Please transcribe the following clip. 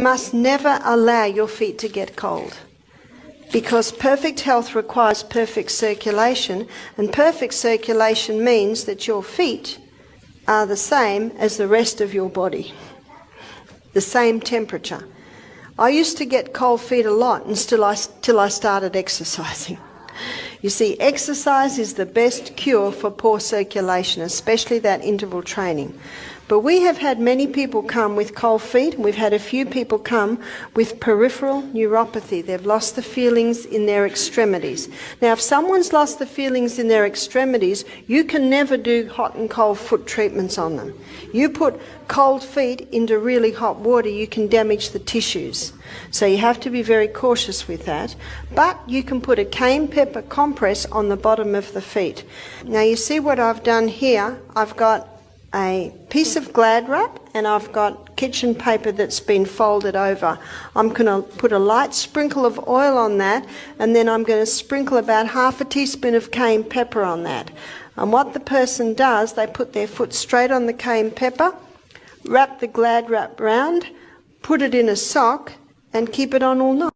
must never allow your feet to get cold, because perfect health requires perfect circulation, and perfect circulation means that your feet are the same as the rest of your body, the same temperature. I used to get cold feet a lot until I started exercising. You see, exercise is the best cure for poor circulation, especially that interval training. But we have had many people come with cold feet, and we've had a few people come with peripheral neuropathy. They've lost the feelings in their extremities. Now, if someone's lost the feelings in their extremities, you can never do hot and cold foot treatments on them. You put cold feet into really hot water, you can damage the tissues. So you have to be very cautious with that. But you can put a cayenne pepper compress on the bottom of the feet. Now, you see what I've done here? I've got a piece of Glad wrap and I've got kitchen paper that's been folded over. I'm going to put a light sprinkle of oil on that, and then I'm going to sprinkle about half a teaspoon of cayenne pepper on that. And what the person does, they put their foot straight on the cayenne pepper, wrap the Glad wrap round, put it in a sock and keep it on all night.